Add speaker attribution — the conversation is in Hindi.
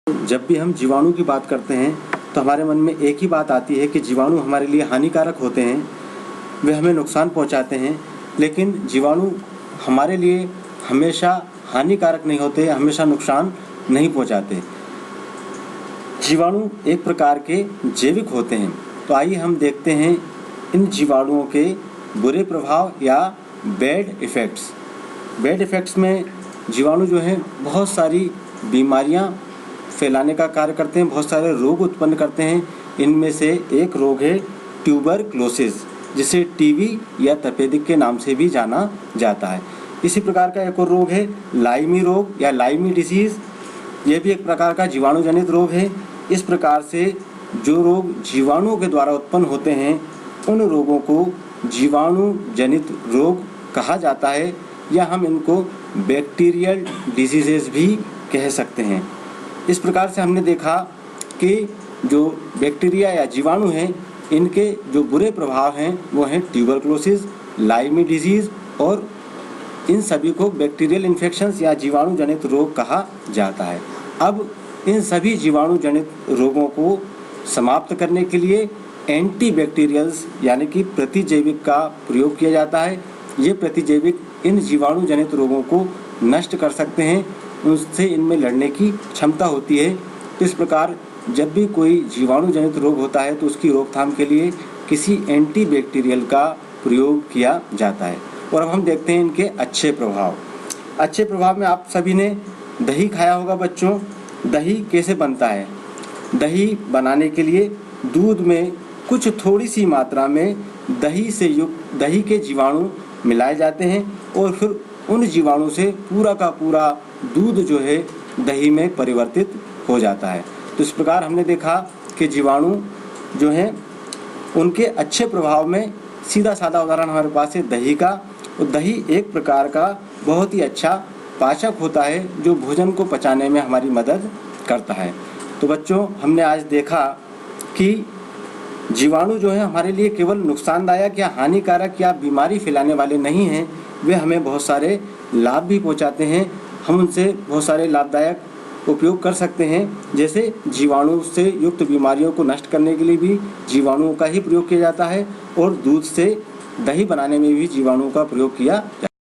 Speaker 1: जब भी हम जीवाणु की बात करते हैं तो हमारे मन में एक ही बात आती है कि जीवाणु हमारे लिए हानिकारक होते हैं, वे हमें नुकसान पहुंचाते हैं। लेकिन जीवाणु हमारे लिए हमेशा हानिकारक नहीं होते, हमेशा नुकसान नहीं पहुंचाते। जीवाणु एक प्रकार के जैविक होते हैं। तो आइए हम देखते हैं इन जीवाणुओं के बुरे प्रभाव या बैड इफ़ेक्ट्स। बैड इफ़ेक्ट्स में जीवाणु जो हैं बहुत सारी बीमारियां फैलाने का कार्य करते हैं, बहुत सारे रोग उत्पन्न करते हैं। इनमें से एक रोग है ट्यूबरक्लोसिस, जिसे टीबी या तपेदिक के नाम से भी जाना जाता है। इसी प्रकार का एक और रोग है लाइमी रोग या लाइमी डिसीज़। यह भी एक प्रकार का जीवाणु जनित रोग है। इस प्रकार से जो रोग जीवाणुओं के द्वारा उत्पन्न होते हैं उन रोगों को जीवाणु जनित रोग कहा जाता है, या हम इनको बैक्टीरियल डिजीजेस भी कह सकते हैं। इस प्रकार से हमने देखा कि जो बैक्टीरिया या जीवाणु हैं इनके जो बुरे प्रभाव हैं वो हैं ट्यूबरक्लोसिस, लाइमी डिजीज़, और इन सभी को बैक्टीरियल इन्फेक्शंस या जीवाणु जनित रोग कहा जाता है। अब इन सभी जीवाणु जनित रोगों को समाप्त करने के लिए एंटीबैक्टीरियल्स यानी कि प्रतिजैविक का प्रयोग किया जाता है। ये प्रतिजैविक इन जीवाणु जनित रोगों को नष्ट कर सकते हैं, उनसे इनमें लड़ने की क्षमता होती है। इस प्रकार जब भी कोई जीवाणु जनित रोग होता है तो उसकी रोकथाम के लिए किसी एंटीबैक्टीरियल का प्रयोग किया जाता है। और अब हम देखते हैं इनके अच्छे प्रभाव। अच्छे प्रभाव में आप सभी ने दही खाया होगा बच्चों। दही कैसे बनता है? दही बनाने के लिए दूध में कुछ थोड़ी सी मात्रा में दही से युक्त दही के जीवाणु मिलाए जाते हैं और फिर उन जीवाणु से पूरा का पूरा दूध जो है दही में परिवर्तित हो जाता है। तो इस प्रकार हमने देखा कि जीवाणु जो हैं उनके अच्छे प्रभाव में सीधा साधा उदाहरण हमारे पास है दही का। और दही एक प्रकार का बहुत ही अच्छा पाचक होता है जो भोजन को पचाने में हमारी मदद करता है। तो बच्चों, हमने आज देखा कि जीवाणु जो है हमारे लिए केवल नुकसानदायक या हानिकारक या बीमारी फैलाने वाले नहीं हैं, वे हमें बहुत सारे लाभ भी पहुंचाते हैं। हम उनसे बहुत सारे लाभदायक उपयोग कर सकते हैं, जैसे जीवाणु से युक्त बीमारियों को नष्ट करने के लिए भी जीवाणुओं का ही प्रयोग किया जाता है, और दूध से दही बनाने में भी जीवाणुओं का प्रयोग किया जाता है।